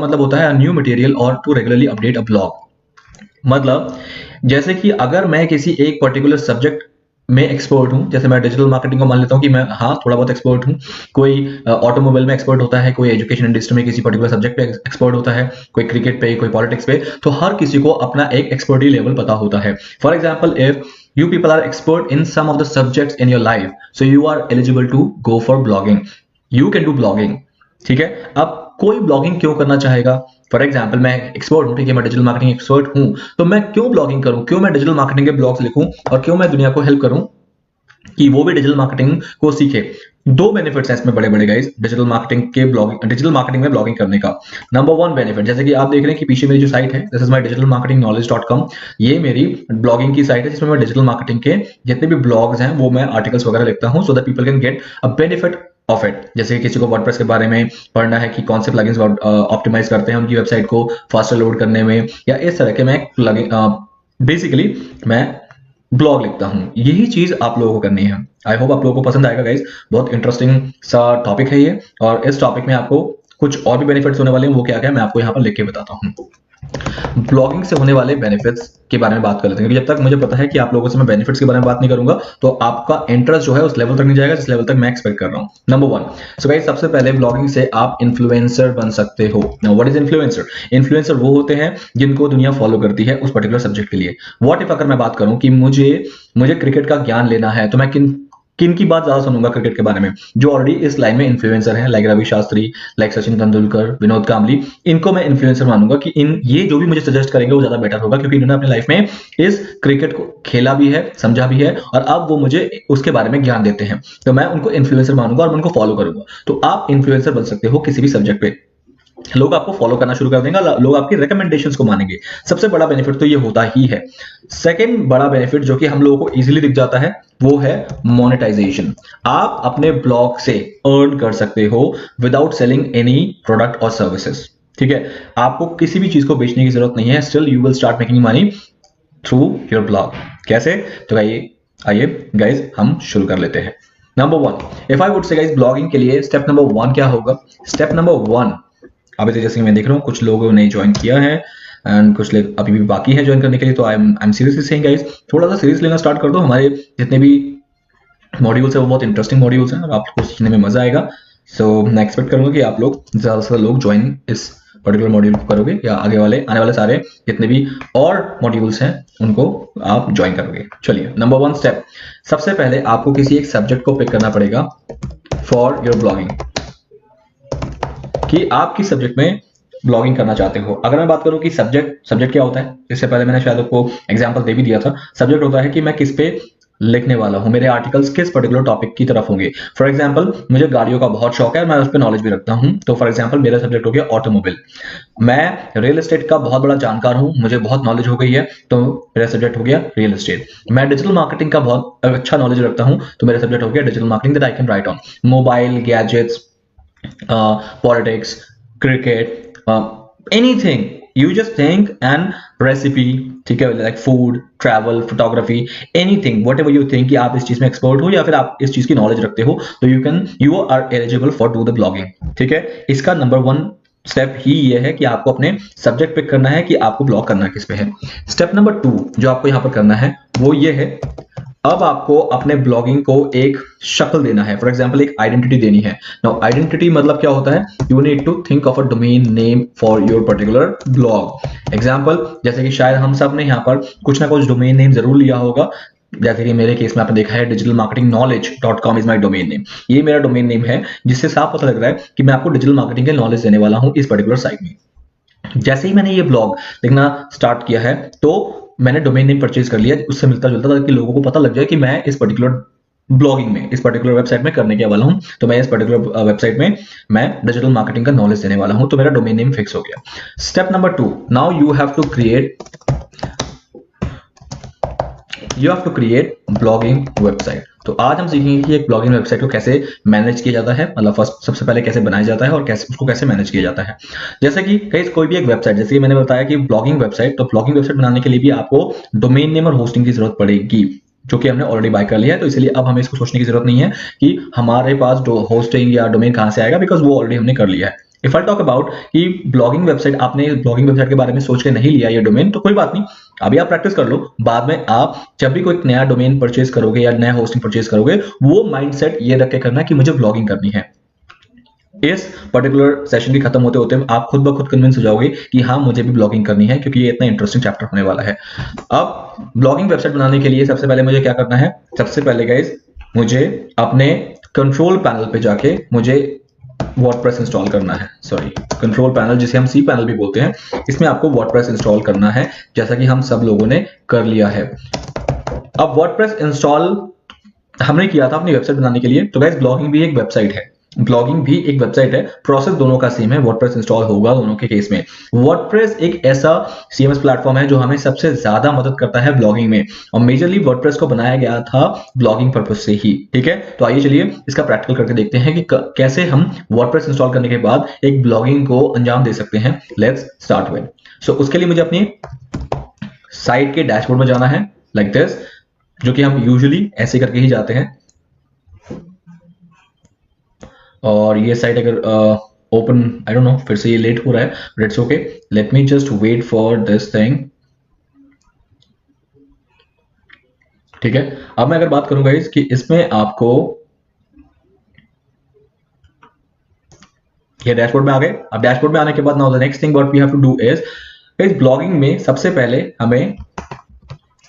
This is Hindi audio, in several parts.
ब्लॉग मतलब होता है न्यू मटेरियल और to regularly update a blog. मतलब जैसे कि अगर मैं किसी एक पर्टिकुलर सब्जेक्ट में एक्सपर्ट हूं, जैसे मैं डिजिटल मार्केटिंग को मान लेता हूं कि मैं हाँ थोड़ा बहुत एक्सपर्ट हूं, कोई ऑटोमोबाइल में एक्सपर्ट होता है, कोई एजुकेशन इंडस्ट्री में किसी पर्टिकुलर सब्जेक्ट पे एक्सपर्ट होता है, कोई क्रिकेट पे, कोई पॉलिटिक्स पे, तो हर किसी को अपना एक एक्सपर्टी लेवल पता होता है। For example, if you people are expert in some of the subjects in your life, so you are eligible to go for blogging. You can do blogging. ठीक है, अब कोई ब्लॉगिंग क्यों करना चाहेगा? फॉर एग्जाम्पल, मैं एक्सपर्ट हूं, ठीक है, मैं डिजिटल मार्केटिंग एक्सपर्ट हूं, तो मैं क्यों ब्लॉगिंग करूं, क्यों मैं डिजिटल मार्केटिंग के ब्लॉग्स लिखूं और क्यों मैं दुनिया को हेल्प करूं कि वो भी डिजिटल मार्केटिंग को सीखे। दो बेनिफिट्स हैं इसमें बड़े बड़े गाइस, डिजिटल मार्केटिंग के ब्लॉगिंग, डिजिटल मार्केटिंग में ब्लॉगिंग करने का। नंबर वन बेनिफिट, जैसे कि आप देख रहे हैं कि पीछे मेरी जो साइट है, this is my digital marketing knowledge.com, ये मेरी ब्लॉगिंग की साइट है जिसमें मैं डिजिटल मार्केटिंग के जितने भी ब्लॉग्स हैं वो मैं आर्टिकल्स वगैरह लिखता हूं, so that people can get a benefit of it. जैसे कि किसी को वर्डप्रेस के बारे में पढ़ना है कि कौन से प्लगइन्स ऑप्टिमाइज करते हैं उनकी वेबसाइट को फास्टर लोड करने में, या इस तरह के मैं बेसिकली मैं ब्लॉग लिखता हूं। यही चीज आप लोगों को करनी है। आई होप आप लोगों को पसंद आएगा गाइस, बहुत इंटरेस्टिंग सा टॉपिक है ये, और इस टॉपिक में आपको कुछ और भी बेनिफिट्स होने वाले हैं, वो क्या क्या मैं आपको यहाँ पर लिख के बताता हूँ। ब्लॉगिंग से होने वाले बेनिफिट्स के बारे में बात कर लेते हैं, क्योंकि जब तक मुझे पता है कि आप लोगों से मैं बेनिफिट्स के बारे में बात नहीं करूंगा तो आपका इंटरेस्ट जो है उस लेवल तक नहीं जाएगा जिस लेवल तक मैं एक्सपेक्ट कर रहा हूं। नंबर वन, सो गाइस सबसे पहले ब्लॉगिंग से आप इन्फ्लुएंसर बन सकते हो। Now what is influencer? Influencer वो होते हैं जिनको दुनिया फॉलो करती है उस पर्टिकुलर सब्जेक्ट के लिए। व्हाट इफ अगर मैं बात करूं कि मुझे क्रिकेट का ज्ञान लेना है, तो मैं किन की बात ज्यादा सुनूंगा क्रिकेट के बारे में? जो ऑलरेडी इस लाइन में इन्फ्लुएंसर हैं, लाइक रवि शास्त्री, लाइक सचिन तेंदुलकर, विनोद कांबली, इनको मैं इन्फ्लुएंसर मानूंगा कि ये जो भी मुझे सजेस्ट करेंगे वो ज्यादा बेटर होगा, क्योंकि इन्होंने अपनी लाइफ में इस क्रिकेट को खेला भी है, समझा भी है, और अब वो मुझे उसके बारे में ज्ञान देते हैं, तो मैं उनको इन्फ्लुएंसर मानूंगा और मैं उनको फॉलो करूंगा। तो आप इन्फ्लुएंसर बन सकते हो किसी भी सब्जेक्ट पे, लोग आपको फॉलो करना शुरू कर देंगे, लोग आपकी रिकमेंडेशंस को मानेंगे। सबसे बड़ा बेनिफिट तो ये होता ही है। सेकंड बड़ा बेनिफिट जो कि हम लोगों को इजीली दिख जाता है वो है मोनेटाइजेशन। आप अपने ब्लॉग से अर्न कर सकते हो विदाउट सेलिंग एनी प्रोडक्ट और सर्विसेज। ठीक है, आपको किसी भी चीज को बेचने की जरूरत नहीं है, still you will start making money through your blog. कैसे? तो आइए गाइज हम शुरू कर लेते हैं। Number one, if I would say guys blogging के लिए स्टेप नंबर वन क्या होगा? स्टेप नंबर वन, अभी तो जैसे मैं देख रहा हूँ कुछ लोगों ने ज्वाइन किया है एंड कुछ लोग अभी भी बाकी है ज्वाइन करने के लिए, तो I am seriously saying guys, थोड़ा सा सीरियस लेना स्टार्ट कर दो। हमारे जितने भी मॉड्यूल्स है वो बहुत इंटरेस्टिंग मॉड्यूल्स हैं और आपको सीखने में मजा आएगा। सो मैं एक्सपेक्ट करूंगा कि आप लोग ज्यादा से ज्यादा लोग ज्वाइन इस पर्टिकुलर मॉड्यूल को करोगे, या आने वाले सारे जितने भी और मॉड्यूल्स हैं उनको आप ज्वाइन करोगे। चलिए, नंबर वन स्टेप, सबसे पहले आपको किसी एक सब्जेक्ट को पिक करना पड़ेगा फॉर योर ब्लॉगिंग, कि आप किस सब्जेक्ट में ब्लॉगिंग करना चाहते हो। अगर मैं बात करूं कि सब्जेक्ट क्या होता है, इससे पहले मैंने शायद आपको एग्जांपल दे भी दिया था। सब्जेक्ट होता है कि मैं किस पे लिखने वाला हूं, मेरे आर्टिकल्स किस पर्टिकुलर टॉपिक की तरफ होंगे। फॉर एग्जांपल, मुझे गाड़ियों का बहुत शौक है, मैं उस पर नॉलेज भी रखता हूं, तो फॉर एग्जांपल मेरा सब्जेक्ट हो गया ऑटोमोबाइल। मैं रियल एस्टेट का बहुत बड़ा जानकार हूं, मुझे बहुत नॉलेज हो गई है, तो मेरा सब्जेक्ट हो गया रियल एस्टेट। मैं डिजिटल मार्केटिंग का बहुत अच्छा नॉलेज रखता हूं, तो मेरा सब्जेक्ट हो गया digital marketing that I can write on. Mobile, gadgets, politics, cricket, anything you just think, and recipe, ठीक है, like food, travel, photography, anything, whatever you think कि आप इस चीज में एक्सपर्ट हो या फिर आप इस चीज की नॉलेज रखते हो, तो you are eligible for do the blogging। ठीक है, इसका नंबर वन स्टेप ही ये है कि आपको अपने सब्जेक्ट पिक करना है कि आपको ब्लॉग करना किस पे है। स्टेप नंबर टू जो आपको यहां पर करना है वो ये है, अब आपको अपने ब्लॉगिंग को एक शक्ल देना है। फॉर एग्जांपल, एक आइडेंटिटी देनी है। नाउ आइडेंटिटी मतलब क्या होता है? You need to think of a domain name for your particular blog. Example, जैसे कि शायद हम सब ने यहाँ पर कुछ ना कुछ डोमेन नेम जरूर लिया होगा। जैसे कि मेरे केस में आपने देखा है digital marketing knowledge.com is my domain name. ये मेरा डोमेन नेम है, जिससे साफ पता लग रहा है कि मैं आपको डिजिटल मार्केटिंग के नॉलेज देने वाला हूं इस पर्टिकुलर साइट में। जैसे ही मैंने ये ब्लॉग लिखना स्टार्ट किया है, तो मैंने डोमेन नेम परचेज कर लिया उससे मिलता जुलता, ताकि लोगों को पता लग जाए कि मैं इस पर्टिकुलर ब्लॉगिंग में, इस पर्टिकुलर वेबसाइट में करने के वाला हूं। तो मैं इस पर्टिकुलर वेबसाइट में मैं डिजिटल मार्केटिंग का नॉलेज देने वाला हूं, तो मेरा डोमेन नेम फिक्स हो गया। Step number two, now you have to create blogging website. तो आज हम सीखेंगे कि एक ब्लॉगिंग वेबसाइट को कैसे मैनेज किया जाता है, मतलब फर्स्ट सबसे पहले कैसे बनाया जाता है और उसको कैसे मैनेज किया जाता है। जैसे कि कोई भी एक वेबसाइट, जैसे कि मैंने बताया कि ब्लॉगिंग वेबसाइट, तो ब्लॉगिंग वेबसाइट बनाने के लिए भी आपको डोमेन नेम और होस्टिंग की जरूरत पड़ेगी, जो कि हमने ऑलरेडी बाय कर लिया है। तो इसलिए अब हमें इसको सोचने की जरूरत नहीं है कि हमारे पास होस्टिंग या डोमेन कहां से आएगा, बिकॉज वो ऑलरेडी हमने कर लिया है। इफ आई टॉक अबाउट कि ब्लॉगिंग वेबसाइट, आपने ब्लॉगिंग वेबसाइट के बारे में सोच के नहीं लिया ये डोमेन, तो कोई बात नहीं, अभी आप प्रैक्टिस कर लो, बाद में आप जब भी कोई नया डोमेन परचेज करोगे या नया होस्टिंग परचेज करोगे, वो माइंडसेट ये रख के करना कि मुझे ब्लॉगिंग करनी है। इस पर्टिकुलर सेशन के खत्म होते होते आप खुद ब खुद कन्विंस हो जाओगे कि हाँ मुझे भी ब्लॉगिंग करनी है, क्योंकि ये इतना इंटरेस्टिंग चैप्टर होने वाला है। अब ब्लॉगिंग वेबसाइट बनाने के लिए सबसे पहले मुझे क्या करना है, सबसे पहले गाइस मुझे अपने कंट्रोल पैनल पे जाके मुझे वर्डप्रेस इंस्टॉल करना है। सॉरी, कंट्रोल पैनल जिसे हम सी पैनल भी बोलते हैं, इसमें आपको वर्डप्रेस इंस्टॉल करना है, जैसा कि हम सब लोगों ने कर लिया है। अब वर्डप्रेस इंस्टॉल हमने किया था अपनी वेबसाइट बनाने के लिए, तो गाइस ब्लॉगिंग भी एक वेबसाइट है, ब्लॉगिंग भी एक वेबसाइट है, प्रोसेस दोनों का सेम है, वर्डप्रेस इंस्टॉल होगा दोनों के केस में। वर्डप्रेस एक ऐसा सीएमएस प्लेटफॉर्म है जो हमें सबसे ज्यादा मदद करता है ब्लॉगिंग में, और मेजरली वर्डप्रेस को बनाया गया था ब्लॉगिंग पर्पज से ही, ठीक है। तो आइए चलिए इसका प्रैक्टिकल करके देखते हैं कि कैसे हम वर्डप्रेस इंस्टॉल करने के बाद एक ब्लॉगिंग को अंजाम दे सकते हैं। Let's start with. सो उसके लिए मुझे अपनी साइट के डैशबोर्ड में जाना है, लाइक दिस, जो कि हम यूजुअली ऐसे करके ही जाते हैं। और ये साइट अगर ओपन, आई डोंट नो, फिर से ये लेट हो रहा है, but it's okay, let me just wait for this thing, ठीक है। अब मैं अगर बात करूंगा कि इसमें आपको ये डैशबोर्ड में आ गए। अब डैशबोर्ड में आने के बाद now the next thing what we have to do is, इस ब्लॉगिंग में सबसे पहले हमें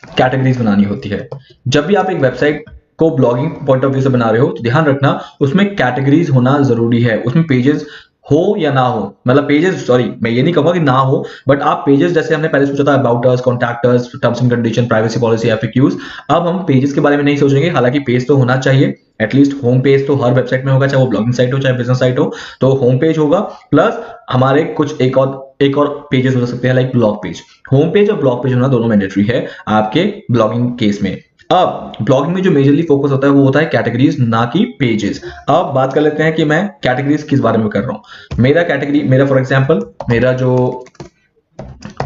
कैटेगरीज बनानी होती है। जब भी आप एक वेबसाइट को ब्लॉगिंग पॉइंट ऑफ व्यू से बना रहे हो तो ध्यान रखना उसमें कैटेगरीज होना जरूरी है। उसमें पेजेस हो या ना हो, मतलब पेजेस, सॉरी मैं ये नहीं कहूंगा कि ना हो, बट आप पेजेस, जैसे हमने पहले सोचा था about us, contact us, terms and condition, privacy policy, FAQs, अब हम पेजेस के बारे में नहीं सोचेंगे। हालांकि पेज तो होना चाहिए, एटलीस्ट होम पेज तो हर वेबसाइट में होगा, चाहे वो ब्लॉगिंग साइट हो चाहे बिजनेस साइट हो, तो होम पेज होगा, प्लस हमारे कुछ एक और पेजेस हो सकते हैं, like blog page. Home page और ब्लॉग पेज होना दोनों मैंडेटरी है आपके ब्लॉगिंग केस में। अब ब्लॉगिंग में जो मेजरली फोकस होता है वो होता है कैटेगरीज, ना कि पेजेस। अब बात कर लेते हैं कि मैं कैटेगरीज किस बारे में कर रहा हूं। मेरा फॉर एग्जांपल मेरा जो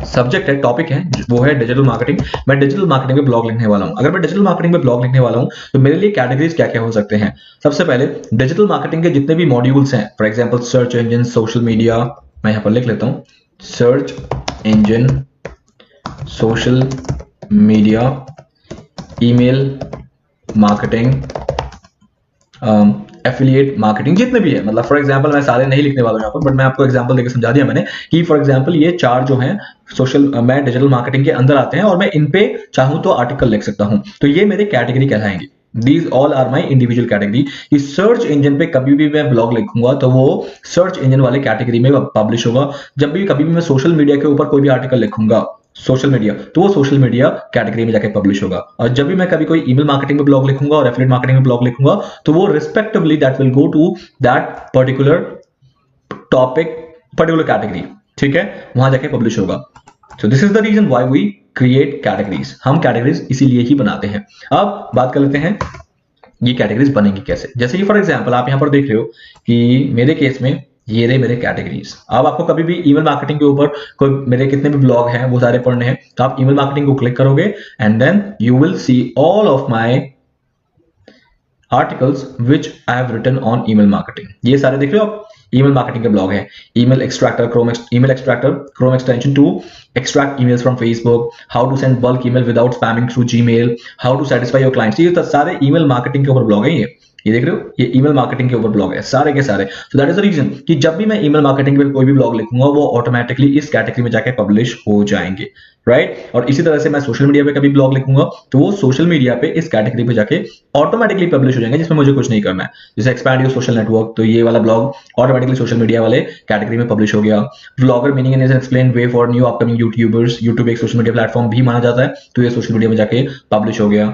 सब्जेक्ट है, टॉपिक है, वो है डिजिटल मार्केटिंग। मैं डिजिटल मार्केटिंग पे ब्लॉग लिखने वाला हूं। अगर मैं डिजिटल मार्केटिंग पे ब्लॉग लिखने वाला हूं तो मेरे लिए कैटेगरीज क्या क्या हो सकते हैं। सबसे पहले डिजिटल मार्केटिंग के जितने भी मॉड्यूल्स हैं, for example search engine, social media, मैं यहां पर लिख लेता हूं search engine, social media, email marketing, affiliate marketing, जितने भी है, मतलब फॉर एग्जांपल मैं सारे नहीं लिखने वाला हूं यहाँ पर, बट मैं आपको एग्जांपल देकर समझा दिया मैंने कि फॉर एग्जांपल ये 4 जो हैं मैं डिजिटल मार्केटिंग के अंदर आते हैं, और मैं इन पे चाहूं तो आर्टिकल लिख सकता हूं, तो ये मेरे कैटेगरी कहलाएंगे। These all are my individual category। कि सर्च इंजन पे कभी भी मैं ब्लॉग लिखूंगा तो वो सर्च इंजन वाले कैटेगरी में पब्लिश होगा। जब भी कभी भी मैं सोशल मीडिया के ऊपर कोई भी आर्टिकल लिखूंगा, सोशल मीडिया, तो वो सोशल मीडिया कैटेगरी में जाके पब्लिश होगा। और जब भी मैं कभी कोई ईमेल मार्केटिंग में ब्लॉग लिखूंगा और एफिलिएट मार्केटिंग में ब्लॉग लिखूंगा तो वो respectively that will go to that particular topic, particular category, ठीक है, वहां जाके पब्लिश होगा। So this is the reason why we create categories. हम कैटेगरीज इसीलिए ही बनाते हैं। अब बात कर लेते हैं ये कैटेगरीज बनेंगी कैसे। जैसे कि फॉर एग्जांपल आप यहां पर देख रहे हो कि मेरे केस में ये रहे मेरे कैटेगरीज। अब आपको कभी भी ईमेल मार्केटिंग के ऊपर कोई मेरे कितने भी ब्लॉग हैं वो सारे पढ़ने हैं, तो आप ईमेल मार्केटिंग को क्लिक करोगे and then you will see all of my articles which I have written on email marketing. ये सारे देख रहे हो आप, ईमेल मार्केटिंग के ब्लॉग है। Email extractor, Chrome extension to extract emails from Facebook, how to send bulk email without spamming through Gmail, how to satisfy your clients। ये तो सारे ईमेल मार्केटिंग के ऊपर ब्लॉग है। ये देख रहे हो, ये ईमेल मार्केटिंग के ऊपर ब्लॉग है सारे के सारे। So that is the reason कि जब भी मैं ईमेल मार्केटिंग पे कोई भी ब्लॉग लिखूंगा वो ऑटोमेटिकली इस कैटेगरी में जाके पब्लिश हो जाएंगे, राइट। और इसी तरह से मैं सोशल मीडिया पे कभी ब्लॉग लिखूंगा तो वो सोशल मीडिया पे इस कैटेगरी पे जाके ऑटोमेटिकली पब्लिश हो जाएंगे, जिसमें मुझे कुछ नहीं करना है। जैसे एक्सपैंड योर सोशल नेटवर्क, तो ये वाला ब्लॉग ऑटोमेटिकली सोशल मीडिया वाले कैटेगरी में पब्लिश हो गया। Vlogger meaning and explain way for new upcoming YouTubers, YouTube एक सोशल मीडिया प्लेटफॉर्म भी माना जाता है, तो ये सोशल मीडिया में जाके पब्लिश हो गया।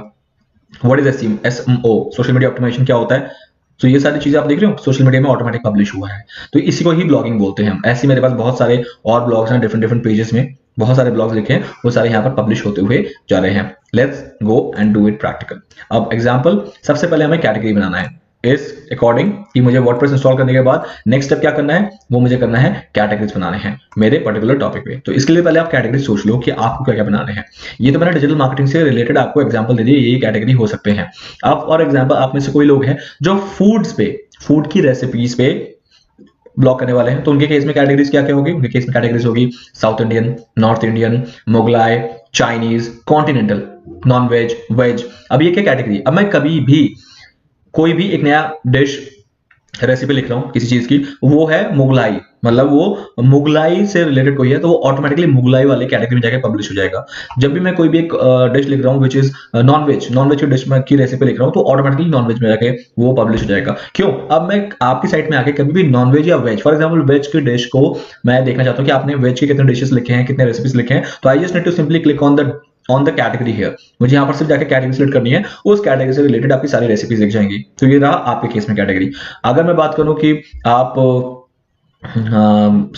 What is SMO, social media optimization क्या होता है। तो ये सारी चीजें आप देख रहे हो सोशल मीडिया में ऑटोमेटिक पब्लिश हुआ है, तो इसी को ही ब्लॉगिंग बोलते हैं हम। ऐसे मेरे पास बहुत सारे और ब्लॉग्स हैं, डिफरेंट पेजेस में बहुत सारे ब्लॉग्स लिखे हैं, वो सारे यहाँ पर पब्लिश होते हुए जा रहे हैं। Let's go and do it practical. अब एग्जांपल, सबसे पहले हमें कैटेगरी बनाना है इस अकॉर्डिंग कि मुझे वर्डप्रेस इंस्टॉल करने के बाद नेक्स्ट स्टेप क्या करना है, वो मुझे करना है कैटेगरीज बनाने हैं मेरे पर्टिकुलर टॉपिक पे। तो इसके लिए पहले आप कैटेगरी सोच लो कि आपको क्या क्या बनाने हैं। ये तो मैंने डिजिटल मार्केटिंग से रिलेटेड आपको एग्जांपल दे दिए, ये कैटेगरी हो सकते हैं। आप और एग्जांपल, आप में से कोई लोग हैं जो फूड्स पे, फूड की रेसिपीज पे ब्लॉक करने वाले हैं, तो उनके केस में कैटेगरीज क्या क्या होगी? उनके केस में कैटेगरीज होगी South Indian, North Indian, Mughlai, Chinese, continental, non veg, veg. अब ये क्या कैटेगरी? अब मैं कभी भी कोई भी एक नया डिश रेसिपी लिख रहा हूँ किसी चीज की, वो है मुगलाई, मतलब वो मुगलाई से रिलेटेड कोई है, तो वो ऑटोमेटिकली मुगलाई वाले कैटेगरी में जाके पब्लिश हो जाएगा। जब भी मैं कोई भी एक डिश लिख रहा हूँ विच इज नॉन वेज की डिश की रेसिपी लिख रहा हूँ, तो ऑटोमेटिकली नॉन वेज में जाके वो पब्लिश हो जाएगा। क्यों? अब मैं आपकी साइट में आके कभी भी नॉन वेज या वेज, फॉर एग्जाम्पल वेज की डिश को मैं देखना चाहता हूँ कि आपने वेज के कितने डिशेस लिखे हैं, कितने रेसिपीज लिखे हैं, तो I just need to simply click on the category here. मुझे यहाँ पर सिर्फ जाकर कैटेगरी सेलेक्ट करनी है, उस कैटेगरी से रिलेटेड आपकी सारी रेसिपीज दिख जाएंगी। तो ये रहा आपके केस में कैटेगरी। अगर मैं बात करूं कि आप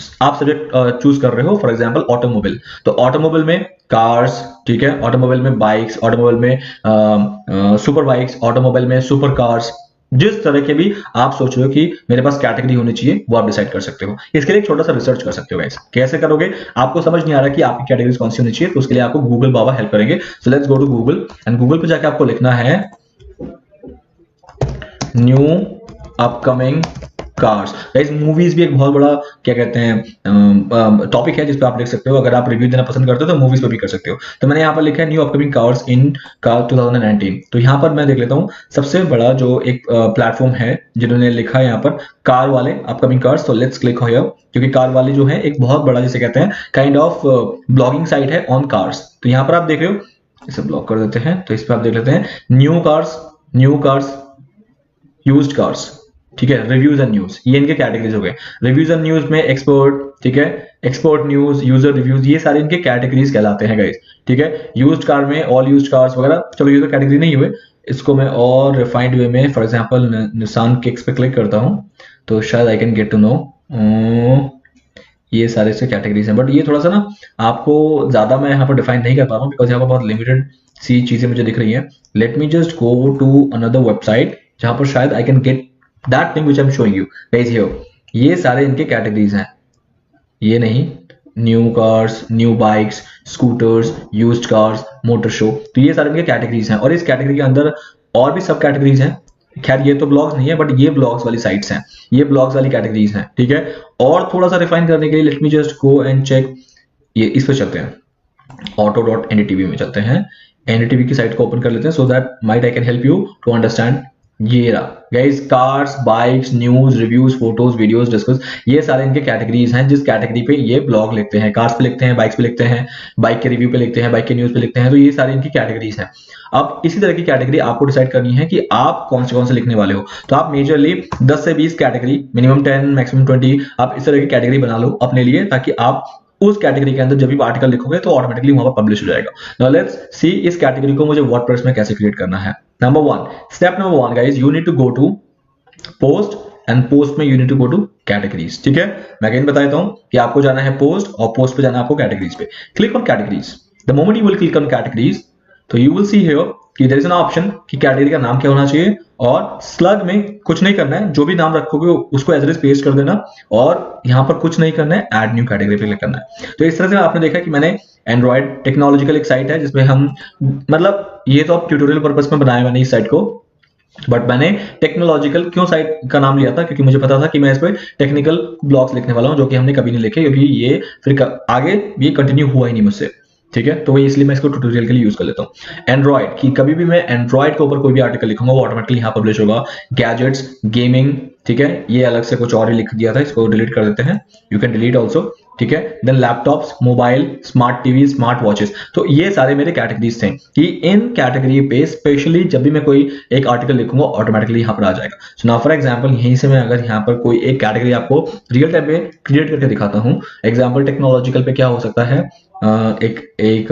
सब्जेक्ट चूज कर रहे हो, फॉर एग्जांपल ऑटोमोबाइल, तो ऑटोमोबाइल में कार्स, ठीक है, ऑटोमोबाइल में बाइक्स, ऑटोमोबाइल में सुपर बाइक्स, ऑटोमोबाइल में सुपर कार्स, जिस तरह के भी आप सोच रहे हो कि मेरे पास कैटेगरी होनी चाहिए, वो आप डिसाइड कर सकते हो। इसके लिए एक छोटा सा रिसर्च कर सकते हो गाइस। कैसे करोगे? आपको समझ नहीं आ रहा कि आपकी कैटेगरीज कौन सी होनी चाहिए, तो उसके लिए आपको गूगल बाबा हेल्प करेंगे। So let's go to Google, and Google पे जाके आपको लिखना है new upcoming cars. Guys movies भी एक बहुत बड़ा क्या कहते हैं टॉपिक है, जिस पे आप लिख सकते हो। अगर आप रिव्यू देना पसंद करते हो तो मूवीज पे भी कर सकते हो। तो मैंने यहाँ पर लिखा है न्यू अपकमिंग कार्स इन कार 2019। तो यहाँ पर मैं देख लेता हूँ सबसे बड़ा जो एक प्लेटफॉर्म है जिन्होंने लिखा है यहाँ पर कार वाले अपकमिंग कार्स। तो लेट्स क्लिक हियर, क्योंकि कार वाले जो है एक बहुत बड़ा जिसे कहते हैं काइंड ऑफ ब्लॉगिंग साइट है ऑन कार्स। तो यहाँ पर आप देख रहे हो, इसे ब्लॉक कर देते हैं, तो इस पर आप देख लेते हैं न्यू कार्स, यूज्ड कार्स, ठीक है, रिव्यूज एंड न्यूज, ये इनके कैटेगरीज हो गए। रिव्यूज एंड न्यूज में एक्सपोर्ट, ठीक है, एक्सपोर्ट न्यूज, यूजर रिव्यूज, ये सारे इनके कैटेगरीज कहलाते हैं गाइस, ठीक है। यूज्ड कार में ऑल यूज्ड कार्स वगैरह, चलो ये तो कैटेगरी नहीं हुए, इसको मैं और रिफाइंड वे में फॉर एग्जांपल निसान किक्स पे क्लिक करता हूं, तो शायद I can get to know ये सारे से कैटेगरीज हैं। बट ये थोड़ा सा ना आपको ज्यादा मैं यहाँ पर डिफाइन नहीं कर पा रहा हूँ, बिकॉज यहाँ पर बहुत लिमिटेड सी चीजें मुझे दिख रही हैं। Let me just go to another website जहां पर शायद I can get that thing which I am showing you guys here. ये सारे इनके कैटेगरीज हैं, ये नहीं, new cars, new bikes, scooters, used cars, motor show, तो ये सारे इनके कैटेगरीज हैं। और इस कैटेगरी के अंदर और भी सब कैटेगरीज हैं। खैर ये तो ब्लॉग्स नहीं है, बट ये ब्लॉग्स वाली साइट्स हैं, ये ब्लॉग्स वाली कैटेगरीज हैं, ठीक है। और थोड़ा सा रिफाइन करने के लिए let me just go and check, ये इस पे चलते हैं, auto.ndtv में चलते हैं, एनडीटीवी की साइट को ओपन कर लेते हैं, so that might I can help you to understand. ये रहा guys, cars, bikes, news, reviews, photos, videos, discuss, ये सारे इनके कैटेगरीज हैं जिस कैटेगरी पे ये ब्लॉग लिखते हैं। कार्स पे लिखते हैं, बाइक्स पे लिखते हैं, बाइक के रिव्यू पे लिखते हैं, बाइक के न्यूज पे लिखते हैं, तो ये सारी इनकी कैटेगरीज हैं। अब इसी तरह की कैटेगरी आपको डिसाइड करनी है कि आप कौन से लिखने वाले हो। तो आप मेजरली 10 से 20 कैटेगरी, मिनिमम 10, मैक्सिमम 20, आप इस तरह की कैटेगरी बना लो अपने लिए, ताकि आप उस कैटेगरी के अंदर जब भी आर्टिकल लिखोगे तो ऑटोमेटिकली वहां पर पब्लिश हो जाएगा। नाउ लेट्स सी इस कैटेगरी को मुझे वर्डप्रेस में कैसे क्रिएट करना है। Number 1, step number 1 guys, you need to go to post, and post में you need to go to categories, ठीक है। मैं अगेन बता देता हूं कि आपको जाना है पोस्ट, और पोस्ट पे जाना है आपको कैटेगरीज पे। Click on categories. The moment you will click on categories, तो यू विल सी हियर कि देयर इज एन ऑप्शन कि कैटेगरी का नाम क्या होना चाहिए, और स्लग में कुछ नहीं करना है, जो भी नाम रखोगे उसको एज इट इज पेस्ट कर देना, और यहां पर कुछ नहीं करना है, ऐड न्यू कैटेगरी पे क्लिक करना है। तो इस तरह से आपने देखा कि मैंने एंड्रॉइड टेक्नोलॉजिकल एक साइट है जिसमें हम, मतलब ये तो आप ट्यूटोरियल पर्पस में बनाया मैंने इस साइट को, बट मैंने टेक्नोलॉजिकल क्यों साइट का नाम लिया था, क्योंकि मुझे पता था कि मैं इस पे टेक्निकल ब्लॉग्स लिखने वाला हूं, जो कि हमने कभी नहीं लिखे, क्योंकि ये फिर आगे ये कंटिन्यू हुआ ही नहीं मुझसे, ठीक है। तो इसलिए मैं इसको ट्यूटोरियल के लिए यूज कर लेता हूँ। एंड्रॉइड की कभी भी मैं एंड्रॉइड के ऊपर कोई भी आर्टिकल लिखूंगा वो ऑटोमेटिकली यहाँ पब्लिश होगा। गैजेट्स, गेमिंग, ठीक है, ये अलग से कुछ और ही लिख दिया था, इसको डिलीट कर देते हैं, यू कैन डिलीट ऑल्सो, ठीक है। Then laptops, mobile, smart TV, smart watches, तो ये सारे मेरे कैटेगरीज थे कि इन कैटेगरी पे स्पेशली जब भी मैं कोई एक आर्टिकल लिखूंगा ऑटोमेटिकली यहाँ पर आ जाएगा। सो नाउ फॉर एग्जांपल यहीं से मैं अगर यहाँ पर कोई एक कैटेगरी आपको रियल टाइम में क्रिएट करके दिखाता हूँ। एग्जाम्पल टेक्नोलॉजिकल पे क्या हो सकता है, एक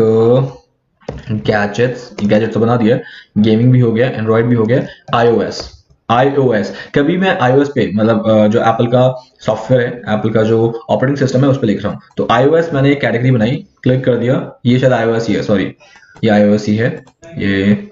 गैजेट्स तो बना दिया, गेमिंग भी हो गया, एंड्रॉइड भी हो गया, iOS। कभी मैं iOS पे, मतलब जो एप्पल का सॉफ्टवेयर है, एप्पल का जो ऑपरेटिंग सिस्टम है उस पर लिख रहा हूँ, तो iOS मैंने एक कैटेगरी बनाई, क्लिक कर दिया, ये शायद iOS ही है, सॉरी ये iOS ही है, ये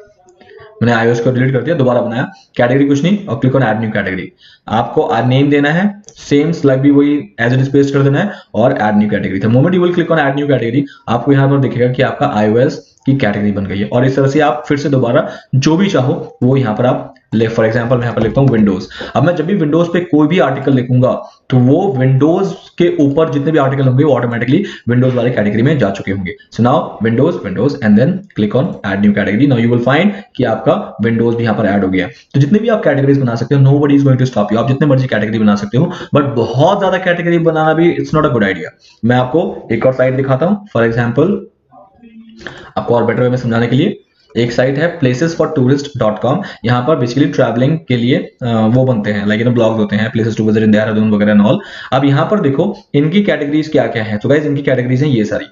मैंने iOS को डिलीट कर दिया, दोबारा बनाया, कैटेगरी कुछ नहीं, और click on add new category. आपको नेम देना है, सेम स्लग भी वही एज इट इज पेस्ट कर देना है, और add new category. The moment you will click on add new category, आपको यहाँ पर दिखेगा कि आपका iOS की कैटेगरी बन गई है, और इस तरह से आप फिर से दोबारा जो भी चाहो वो यहाँ पर आप ले फॉर एग्जांपल मैं यहाँ पर लिखता हूँ विंडोज। अब मैं जब भी विंडोज पे कोई भी आर्टिकल लिखूंगा तो वो विंडोज के ऊपर जितने भी आर्टिकल होंगे वो ऑटोमेटिकली विंडोज वाले कैटेगरी में जा चुके होंगे। So now windows and then click on add new category. Now you will find कि आपका विंडोज भी यहाँ पर ऐड हो गया है। तो जितने भी आप कैटेगरीज बना सकते हो, nobody is going to stop you. आप जितने मर्जी कैटेगरी बना सकते हो, बट बहुत ज्यादा कैटेगरी बनाना भी it's not a good idea. मैं आपको एक और साइट दिखाता हूँ फॉर एग्जाम्पल, आपको और बेटर वे में समझाने के लिए। एक साइट है placesfortourist.com। यहाँ पर बेसिकली ट्रैवलिंग के लिए वो बनते हैं, लाइक ब्लॉग्स होते हैं, places to visit in Dehradun वगैरह एंड ऑल। अब यहाँ पर देखो इनकी कैटेगरीज क्या क्या है। तो गाइस इनकी कैटेगरीज हैं ये सारी,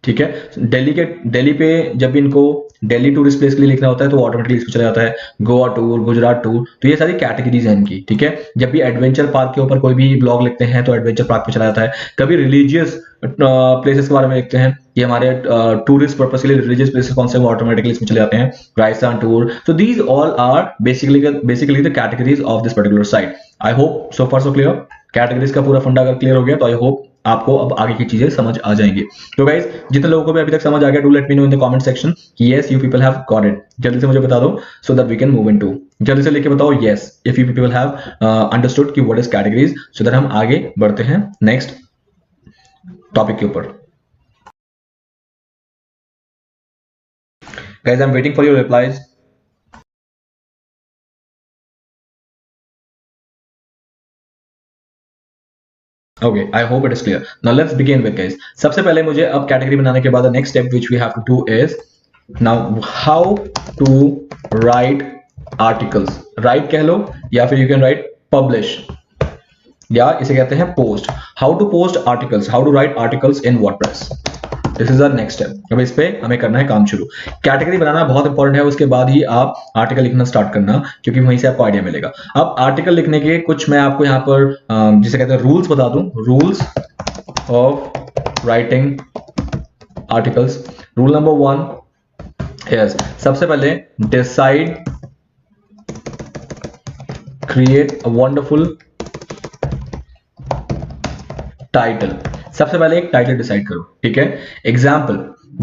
ठीक है। दिल्ली पे जब भी इनको दिल्ली टूरिस्ट प्लेस के लिए लिखना होता है तो ऑटोमेटिकली इसमें चला जाता है गोवा टूर, गुजरात टूर। तो ये सारी कैटेगरीज हैं इनकी, ठीक है। जब भी एडवेंचर पार्क के ऊपर कोई भी ब्लॉग लिखते हैं तो एडवेंचर पार्क पे चला जाता है। कभी रिलीजियस प्लेसेस के बारे में लिखते हैं, ये हमारे टूरिस्ट पर्पस के लिए रिलीजियस प्लेसेस कौन से वो ऑटोमेटिकली इसमें चले जाते हैं, Rajasthan tour. So these all are basically the categories of this particular site. I hope so far so clear. Categories का पूरा फंडा अगर क्लियर हो गया तो आई होप आपको अब आगे की चीजें समझ आ जाएंगी। तो गाइस जितने लोगों को भी अभी तक समझ आ गया, do let me know in the comment section कि yes you people have got it. जल्दी से मुझे बता दो so that we can move into. जल्दी से लेके बताओ yes if you people have understood कि what is categories, so that हम आगे बढ़ते हैं नेक्स्ट टॉपिक के ऊपर। Guys I am waiting for your replies. Okay, I hope it is clear. Now let's begin with guys. सबसे पहले मुझे अब कैटेगरी बनाने के बाद next step which we have to do is now how to write articles. Write कह लो या फिर you can write publish या इसे कहते हैं post. How to post articles. How to write articles in WordPress. This is our next step. अब इस पे हमें करना है काम शुरू। कैटेगरी बनाना बहुत इंपॉर्टेंट है, उसके बाद ही आप आर्टिकल लिखना स्टार्ट करना, क्योंकि वहीं से आपको आइडिया मिलेगा। अब आर्टिकल लिखने के कुछ मैं आपको यहाँ पर जिसे कहते हैं रूल्स बता दूं। Rules of writing articles. Rule number 1 yes, सबसे पहले decide create a wonderful title. सबसे पहले एक टाइटल डिसाइड करो, ठीक है। एग्जाम्पल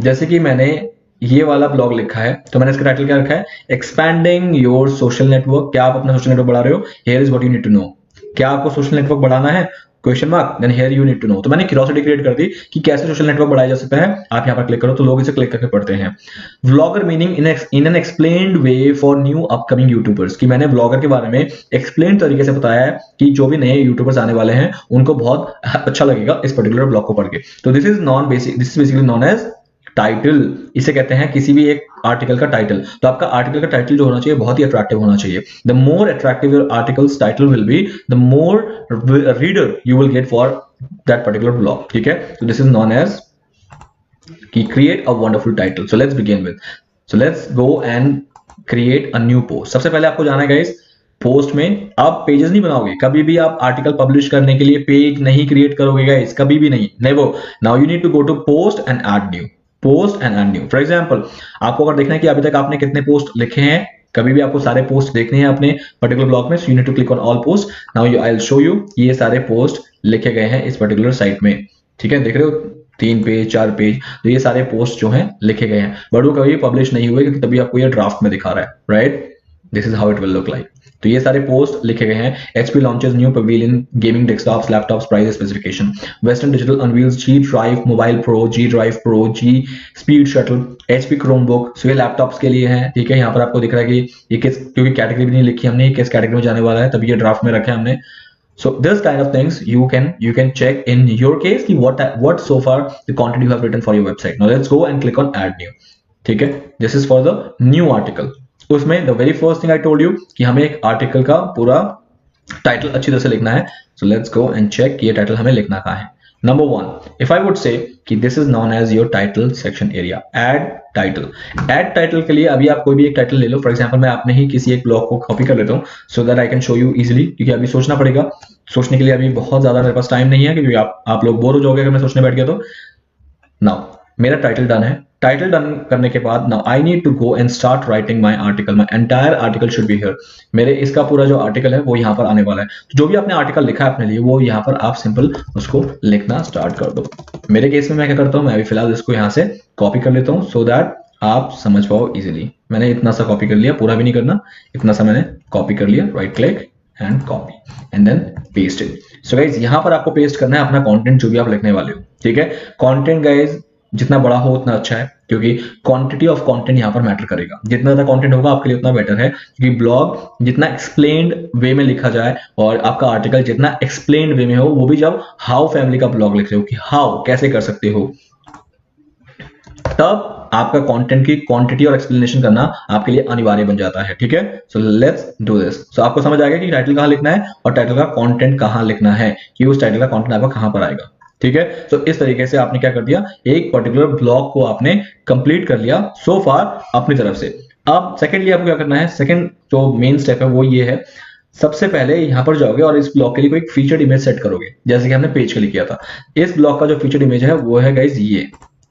जैसे कि मैंने ये वाला ब्लॉग लिखा है तो मैंने इसका टाइटल क्या रखा है, एक्सपैंडिंग योर सोशल नेटवर्क। क्या आप अपना सोशल नेटवर्क बढ़ा रहे हो? Here is what you need to know. क्या आपको सोशल नेटवर्क बढ़ाना है? Question mark, then here you need to know. तो मैंने क्यूरियोसिटी क्रिएट कर दी कि कैसे सोशल नेटवर्क बढ़ाया जा सकता है। आप यहाँ पर क्लिक करो तो लोग इसे क्लिक करके पढ़ते हैं। Vlogger meaning in an explained way for new upcoming YouTubers, कि मैंने व्लॉगर के बारे में एक्सप्लेन तरीके से बताया है कि जो भी नए यूट्यूबर्स आने वाले हैं उनको बहुत अच्छा लगेगा इस पर्टिकुलर ब्लॉग को पढ़ के। तो this is basically known as title. इसे कहते हैं किसी भी एक आर्टिकल का टाइटल। तो आपका आर्टिकल का टाइटल जो होना चाहिए बहुत ही अट्रैक्टिव होना चाहिए। The more attractive your articles title will be, the more reader you will get for that particular blog, ठीक है। तो दिस इज नॉन एज कि create a wonderful title. So let's begin with, so let's go and create a new post. सबसे पहले आपको जाना है गाइस पोस्ट में। आप पेजेस नहीं बनाओगे, कभी भी आप आर्टिकल पब्लिश करने के लिए पेज नहीं क्रिएट करोगे गाइस, कभी भी नहीं। Never. Now you need to go to post and add new. Post and add new. For example आपको अगर देखना है कि अभी तक आपने कितने पोस्ट लिखे हैं, कभी भी आपको सारे पोस्ट देखने हैं अपने पर्टिकुलर ब्लॉग में, so you need to click on all post. Now I will show you ये सारे पोस्ट लिखे गए हैं इस पर्टिकुलर साइट में, ठीक है। देख रहे हो 3 पेज 4 पेज, तो ये सारे पोस्ट जो हैं लिखे गए हैं, बट वो कभी पब्लिश नहीं हुए क्योंकि तभी आपको ये ड्राफ्ट में दिखा रहा है, right. This is how it will look like. तो ये सारे पोस्ट लिखे गए हैं। HP launches new Pavilion gaming desktops laptops price specification. Western Digital unveils G drive mobile pro, G drive pro, G speed shuttle, HP Chromebook. So ये लैपटॉप्स के लिए है, ठीक है। यहाँ पर आपको दिख रहा है कि ये किस, क्योंकि कैटेगरी भी नहीं लिखी हमने, किस कैटेगरी में जाने वाला है, तभी ये ड्राफ्ट में रखे हमने। So this kind of things you can check in your case कि what so far the content you have written for your website. Now let's go and click on add new, ठीक है। This is for the new article. उसमें the very first thing I told you कि हमें एक आर्टिकल का पूरा टाइटल अच्छी तरह से लिखना है। So let's go and check कि ये टाइटल हमें लिखना कहाँ है। Number 1, if I would say कि this is known as your title section area. Add title. Add title के लिए अभी आप कोई भी एक टाइटल ले लो। फॉर एग्जाम्पल मैं अपने ही किसी एक ब्लॉग को कॉपी कर लेता हूँ so that I can show you easily, क्योंकि अभी सोचना पड़ेगा। सोचने के लिए अभी बहुत ज्यादा मेरे पास टाइम नहीं है, क्योंकि आप लोग बोर हो जाओगे अगर मैं सोचने बैठ गया तो। नाउ मेरा टाइटल डन है। टाइटल डन करने के बाद now I need to go and start writing my article. My entire article should be here. मेरे इसका पूरा जो आर्टिकल है वो यहाँ पर आने वाला है। तो जो भी आपने आर्टिकल लिखा है अपने लिए वो यहाँ पर आप सिंपल उसको लिखना स्टार्ट कर दो। मेरे केस में मैं क्या करता हूँ, मैं अभी फिलहाल इसको यहाँ से कॉपी कर लेता हूँ so that आप समझ पाओ इजीली। मैंने इतना सा कॉपी कर लिया, पूरा भी नहीं करना, इतना सा मैंने कॉपी कर लिया, right click and copy and then paste it. So guys यहाँ पर आपको पेस्ट करना है अपना कंटेंट जो भी आप लिखने वाले हो, ठीक है। कंटेंट गाइज जितना बड़ा हो उतना अच्छा है, क्योंकि क्वांटिटी ऑफ कंटेंट यहाँ पर मैटर करेगा। जितना ज्यादा कंटेंट होगा आपके लिए उतना बेटर है, क्योंकि ब्लॉग जितना एक्सप्लेन्ड वे में लिखा जाए और आपका आर्टिकल जितना एक्सप्लेन्ड वे में हो, वो भी जब हाउ फैमिली का ब्लॉग लिख रहे हो कि हाउ कैसे कर सकते हो, तब आपका कंटेंट की क्वांटिटी और एक्सप्लेनेशन करना आपके लिए अनिवार्य बन जाता है, ठीक है। So let's do this. So आपको समझ आएगा कि टाइटल कहां लिखना है और टाइटल का कंटेंट कहां लिखना है, कि उस टाइटल का कंटेंट आपका कहां पर आएगा, ठीक है। तो इस तरीके से आपने क्या कर दिया, एक पर्टिकुलर ब्लॉग को आपने कंप्लीट कर लिया सो फार अपनी तरफ से। अब सेकेंडली आपको क्या करना है, सेकेंड जो मेन स्टेप है वो ये है, सबसे पहले यहां पर जाओगे और इस ब्लॉग के लिए कोई एक फीचर्ड इमेज सेट करोगे, जैसे कि हमने पेज के लिए किया था। इस ब्लॉग का जो फीचर्ड इमेज है वो है गाइज ये,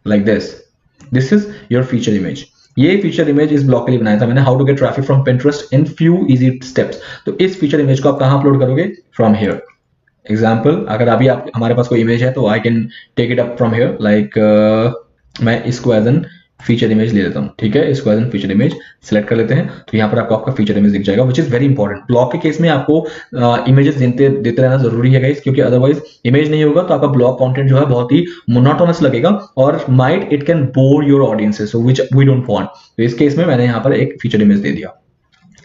like this is your feature image. ये फीचर इमेज इस ब्लॉग के लिए बनाया था मैंने, how to get traffic from Pinterest in few easy steps. तो इस फीचर इमेज को आप कहां अपलोड करोगे, फ्रॉम हियर। एग्जाम्पल, अगर अभी आप हमारे पास कोई इमेज है तो I can take it up from here, like मैं इसको एज एन फीचर इमेज ले लेता हूँ, ठीक है। इसको as an feature image select कर लेते हैं, तो यहाँ पर आपको आपका फीचर इमेज दिख जाएगा, which is very important. Blog के केस में आपको इमेजेस देते रहना जरूरी है गाइस, क्योंकि अदरवाइज इमेज नहीं होगा तो आपका ब्लॉग कंटेंट जो है बहुत ही मोनोटोनस लगेगा और might it can bore your audiences, so which we don't want. तो इस केस में मैंने यहाँ पर एक फीचर इमेज दे दिया।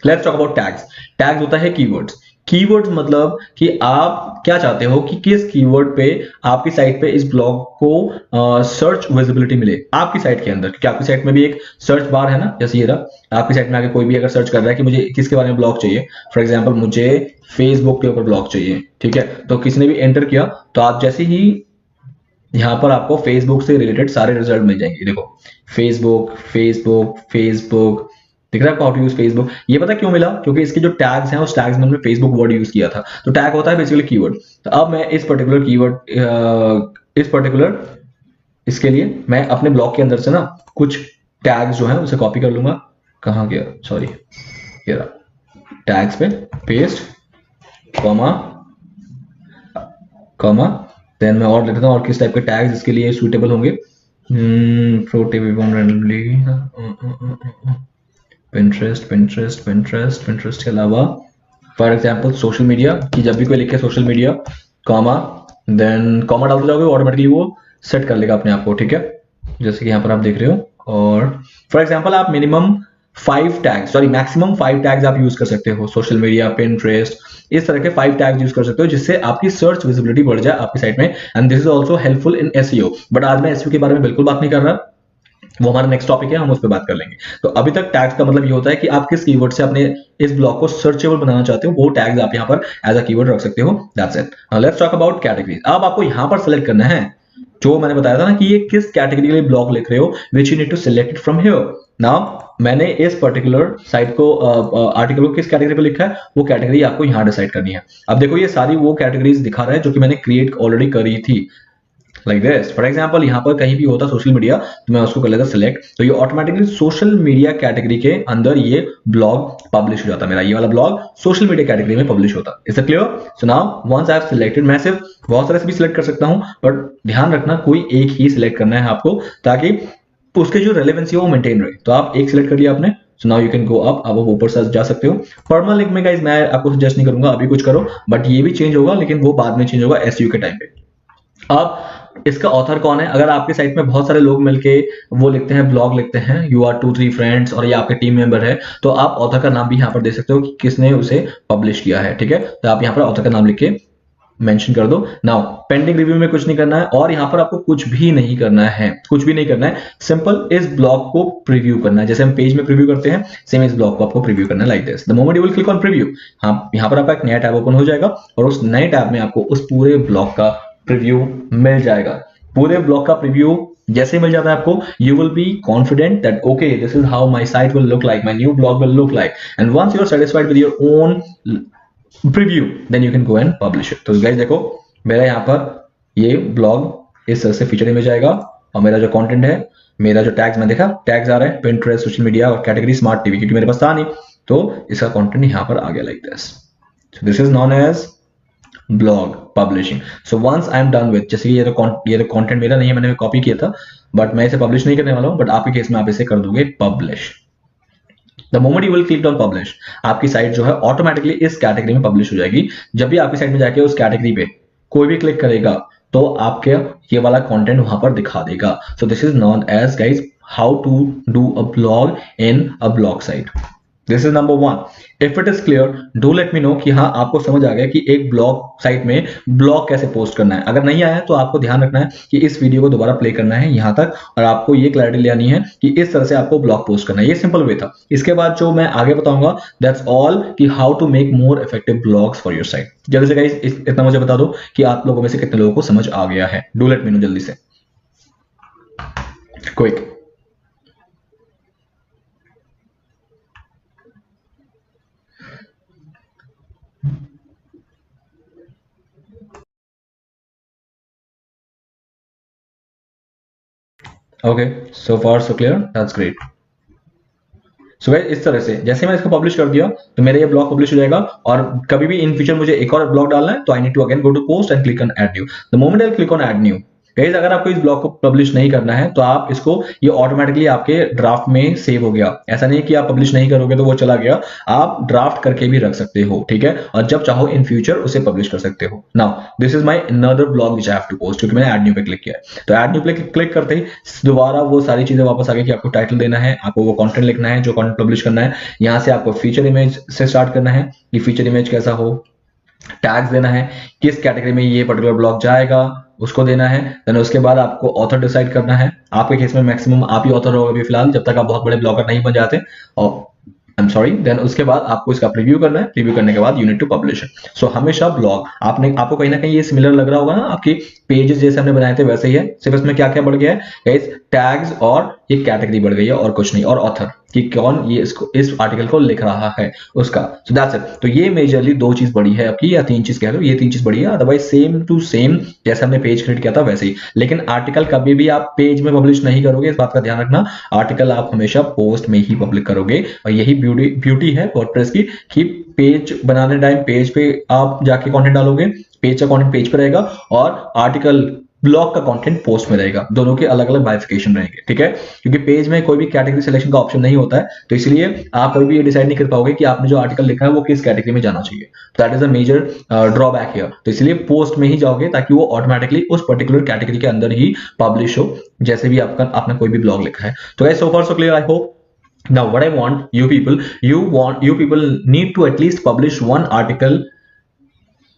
Let's talk about tags. Tags होता है कीवर्ड्स। कीवर्ड्स मतलब कि आप क्या चाहते हो कि किस कीवर्ड पे आपकी साइट पे इस ब्लॉग को सर्च विजिबिलिटी मिले आपकी साइट के अंदर, क्योंकि आपकी साइट में भी एक सर्च बार है ना, जैसे ये रहा। आपकी साइट में आगे कोई भी अगर सर्च कर रहा है कि मुझे किसके बारे में ब्लॉग चाहिए, फॉर एग्जांपल मुझे फेसबुक के ऊपर ब्लॉग चाहिए, ठीक है, तो किसी ने भी एंटर किया तो आप जैसे ही यहाँ पर आपको फेसबुक से रिलेटेड सारे रिजल्ट मिल जाएंगे। देखो फेसबुक फेसबुक फेसबुक, दिख रहा है हाउ टू यूज फेसबुक। ये पता क्यों मिला, क्योंकि इसके जो टैग्स हैं उस टैग्स में हमने फेसबुक वर्ड यूज किया था। तो टैग होता है बेसिकली कीवर्ड। तो अब मैं इस पर्टिकुलर इसके लिए मैं अपने ब्लॉग के अंदर से ना कुछ टैग्स जो है उसे कॉपी कर लूंगा। कहाँ गया, सॉरी, ये रहा, टैग्स पे पेस्ट कॉमा कॉमा, देन मैं और लेता हूँ और किस टाइप के टैग्स इसके लिए सुटेबल होंगे। पिंटरेस्ट के अलावा फॉर एग्जाम्पल सोशल मीडिया, कि जब भी कोई लिखे social media comma, then comma डालते जाओगे ऑटोमेटिकली वो सेट कर लेगा अपने आप को, ठीक है, जैसे कि यहाँ पर आप देख रहे हो। और फॉर एग्जाम्पल आप minimum 5 tags, sorry maximum 5 tags आप यूज कर सकते हो, सोशल मीडिया, पिंटरेस्ट, इस तरह के 5 टैग्स यूज कर सकते हो, जिससे आपकी सर्च विजिबिलिटी बढ़ जाए आपकी साइट में। And this is also helpful in SEO. But आज मैं एसईओ के बारे में बिल्कुल बात नहीं कर रहा, वो हमारा नेक्स्ट टॉपिक है, हम उस पर बात कर लेंगे। तो अभी तक टैग्स का मतलब ये होता है कि आप किस कीवर्ड से अपने इस ब्लॉग को सर्चेबल बनाना चाहते हो, वो टैग्स आप यहाँ पर एज अ कीवर्ड रख सकते हो। That's it. Now let's talk about categories. अब आपको यहाँ पर सेलेक्ट करना है जो मैंने बताया था ना कि ये किस कैटेगरी के लिए ब्लॉग लिख रहे हो, which you need to select it from here. Now मैंने इस पर्टिकुलर साइट को आर्टिकल को किस कैटेगरी पे लिखा है, वो कैटेगरी आपको यहाँ डिसाइड करनी है। अब देखो ये सारी वो कैटेगरीज दिखा रहा है जो कि मैंने क्रिएट ऑलरेडी करी थी, लाइक दिस। फॉर एग्जाम्पल यहाँ पर कहीं भी होता सोशल मीडिया तो मैं उसको कर लेता सिलेक्ट, तो ये ऑटोमेटिकली सोशल मीडिया कैटेगरी के अंदर ये ब्लॉग पब्लिश हो जाता। मेरा ये वाला ब्लॉग सोशल मीडिया कैटेगरी में पब्लिश होता। Is it clear? So now once I have selected, मैं सिर्फ बहुत सारे से भी सिलेक्ट कर सकता हूँ, बट ध्यान रखना कोई एक ही सिलेक्ट करना है आपको, ताकि उसके जो रेलेवेंसी है वो मेंटेन रहे। तो आप एक सिलेक्ट कर लिया आपने, so now you can go up, आप ऊपर से जा सकते हो। परमानेंट लिंक में गाइस मैं आपको सजेस्ट नहीं करूंगा अभी कुछ करो, बट ये भी चेंज होगा, लेकिन वो बाद में चेंज होगा एसईओ के टाइम पे। अब इसका ऑथर कौन है? अगर आपके साइट में बहुत सारे लोग मिलके वो लिखते हैं, ब्लॉग लिखते हैं, यू आर 2-3 फ्रेंड्स और ये आपके टीम मेंबर है, तो आप ऑथर का नाम भी यहाँ पर दे सकते हो कि किसने उसे पब्लिश किया है, ठीक है। तो आप यहाँ पर ऑथर का नाम लिख के मेंशन कर दो। नाउ पेंडिंग रिव्यू में कुछ नहीं करना है और यहाँ पर आपको कुछ भी नहीं करना है, कुछ भी नहीं करना है। सिंपल इस ब्लॉग को प्रीव्यू करना है, जैसे हम पेज में प्रीव्यू करते हैं, सेम इस ब्लॉग को आपको प्रीव्यू करना है, like this. The moment you will click on preview, हाँ यहाँ पर आपका एक नया टैब ओपन हो जाएगा और उस नए टैब में आपको उस पूरे ब्लॉग का प्रीव्यू मिल जाएगा। पूरे ब्लॉग का प्रीव्यू जैसे मिल जाता है आपको, you will be confident that okay, this is how my site will look like, my new blog will look like, and once you are satisfied with your own preview, then you can go and publish it। तो guys देखो मेरा यहाँ पर ये ब्लॉग इस तरह से फीचर इमेज आएगा और मेरा जो कंटेंट है, मेरा जो टैग्स में देखा टैग्स आ रहे हैं, पिंटरेस्ट, सोशल मीडिया और कैटेगरी स्मार्ट टीवी, क्योंकि मेरे पास था नहीं, तो इसका कंटेंट यहाँ पर आ गया like this. So this is known as blog publishing. So once I am done with, जैसे ये तो कंटेंट मेरा नहीं है, मैंने कॉपी किया था, बट मैं इसे पब्लिश नहीं करने वाला हूं, बट आपके केस में आप इसे कर दोगे publish. The moment you will click on publish, आपकी साइट जो है ऑटोमेटिकली इस कैटेगरी में पब्लिश हो जाएगी। जब भी आपकी साइट में जाके उस कैटेगरी पे कोई भी क्लिक करेगा तो आपके ये वाला कंटेंट वहां पर दिखा देगा। So this is known as guys how to do a blog in a blog site. This is number one. If it is clear do let me know कि हाँ आपको समझ आ गया कि एक ब्लॉग साइट में ब्लॉग कैसे पोस्ट करना है। अगर नहीं आया तो आपको ध्यान रखना है कि इस वीडियो को दोबारा प्ले करना है यहां तक, और आपको ये क्लैरिटी लेनी है कि इस तरह से आपको ब्लॉग पोस्ट करना है। ये सिंपल वे था। इसके बाद जो मैं आगे बताऊंगा दैट्स ऑल कि how to make more effective blogs for your site. जल्दी से गाइस इतना मुझे बता दो कि आप लोगों में से कितने लोगों को समझ आ गया है। डू लेट मी नो जल्दी से, quick. Okay, so far so clear, that's great. So guys इस तरह से जैसे मैं इसको पब्लिश कर दिया तो मेरा ये ब्लॉग पब्लिश हो जाएगा, और कभी भी इन फ्यूचर मुझे एक और ब्लॉग डालना है तो I need to again go to post and click on add new. The moment I click on add new, guys अगर आपको इस ब्लॉग को पब्लिश नहीं करना है तो आप इसको, ये ऑटोमेटिकली आपके ड्राफ्ट में सेव हो गया। ऐसा नहीं कि आप पब्लिश नहीं करोगे तो वो चला गया, आप ड्राफ्ट करके भी रख सकते हो, ठीक है, और जब चाहो इन फ्यूचर उसे पब्लिश कर सकते हो। Now this is my another blog which I have to post, क्योंकि मैंने ऐड न्यू पे क्लिक किया है। तो ऐड न्यू पे क्लिक करते ही दोबारा वो सारी चीजें वापस आ गई कि आपको टाइटल देना है, आपको वो कंटेंट लिखना है जो कंटेंट पब्लिश करना है। यहाँ से आपको फीचर इमेज से स्टार्ट करना है कि फीचर इमेज कैसा हो, टैग्स देना है, किस कैटेगरी में ये पर्टिकुलर ब्लॉग जाएगा उसको देना है। देन उसके बाद आपको ऑथर डिसाइड करना है। आपके केस में मैक्सिमम आप ही ऑथर होगा अभी फिलहाल, जब तक आप बहुत बड़े ब्लॉगर नहीं बन जाते, और आई एम सॉरी। देन उसके बाद आपको इसका प्रीव्यू करना है, प्रीव्यू करने के बाद you need to publish it. So हमेशा ब्लॉग आपको कहीं ना कहीं ये सिमिलर लग रहा होगा ना, आपकी पेजेस जैसे हमने बनाए थे वैसे ही है, सिर्फ इसमें क्या क्या बढ़ गया है, टैग्स और ये कैटेगरी बढ़ गई है और कुछ नहीं, और ऑथर कि कौन ये इसको इस आर्टिकल को लिख रहा है उसका। So that's it. तो ये मेजरली दो चीज बड़ी है आपकी, या तीन चीज कह लो, ये तीन चीज बड़ी है। अदरवाइज सेम टू सेम जैसे हमने पेज क्रिएट किया था वैसे ही। लेकिन आर्टिकल कभी भी आप पेज में पब्लिश नहीं करोगे, इस बात का ध्यान रखना। आर्टिकल आप हमेशा पोस्ट में ही पब्लिक करोगे, और यही ब्यूटी है वर्डप्रेस की कि पेज बनाने टाइम पेज पे आप जाके कंटेंट डालोगे, पेज का कंटेंट पेज पे रहेगा, और आर्टिकल ब्लॉग का कंटेंट पोस्ट में रहेगा। दोनों के अलग अलग बाइफिकेशन रहेंगे, ठीक है, क्योंकि पेज में कोई भी कैटेगरी सिलेक्शन का ऑप्शन नहीं होता है, तो इसलिए आप कभी भी ये डिसाइड नहीं कर पाओगे कि आपने जो आर्टिकल लिखा है वो किस कैटेगरी में जाना चाहिए। That is a major drawback here. तो इसलिए पोस्ट में ही जाओगे ताकि वो ऑटोमेटिकली उस पर्टिकुलर कैटेगरी के अंदर ही पब्लिश हो, जैसे भी आपने कोई भी ब्लॉग लिखा है। तो guys so far so clear, I hope. Now what I want you people need to at least publish one article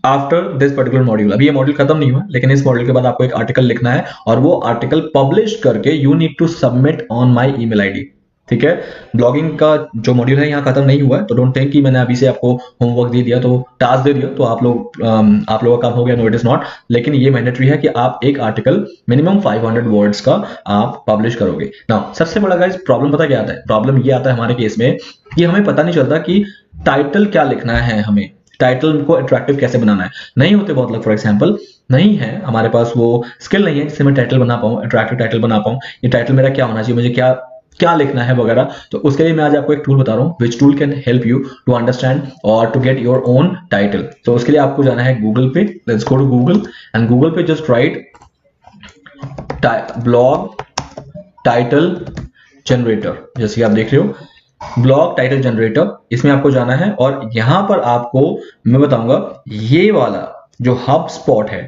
after this particular module. अभी ये मॉड्यूल खत्म नहीं हुआ, लेकिन इस मॉड्यूल के बाद आपको एक आर्टिकल लिखना है, और वो आर्टिकल पब्लिश करके you need to submit on my email ID, ठीक है। ब्लॉगिंग का जो मॉड्यूल है यहाँ खत्म नहीं हुआ है, तो डोंट थिंक कि मैंने अभी से आपको होमवर्क दे दिया, तो टास्क दे दिया तो आप लोगों का काम हो गया। No it is not. लेकिन ये मैंडेटरी है कि आप एक आर्टिकल मिनिमम 500 वर्ड्स का आप पब्लिश करोगे। नाउ सबसे बड़ा गाइस प्रॉब्लम पता क्या आता है? प्रॉब्लम ये आता है हमारे केस में कि हमें पता नहीं चलता कि टाइटल क्या लिखना है, हमें टाइटल को अट्रैक्टिव कैसे बनाना है। नहीं होते बहुत लोग, फॉर एग्जांपल नहीं है हमारे पास वो स्किल नहीं है जिससे मैं टाइटल बना पाऊं, अट्रैक्टिव टाइटल बना पाऊं, ये टाइटल मेरा क्या होना चाहिए, मुझे क्या क्या लिखना है वगैरह। तो उसके लिए मैं आज आपको एक टूल बता रहा हूँ which tool can help you to understand और to get your own title. तो उसके लिए आपको जाना है गूगल पे, let's go to Google, and Google पे just write blog title generator, जैसे कि आप देख रहे हो ब्लॉग टाइटल जनरेटर। इसमें आपको जाना है, और यहां पर आपको मैं बताऊंगा ये वाला जो हब स्पॉट है,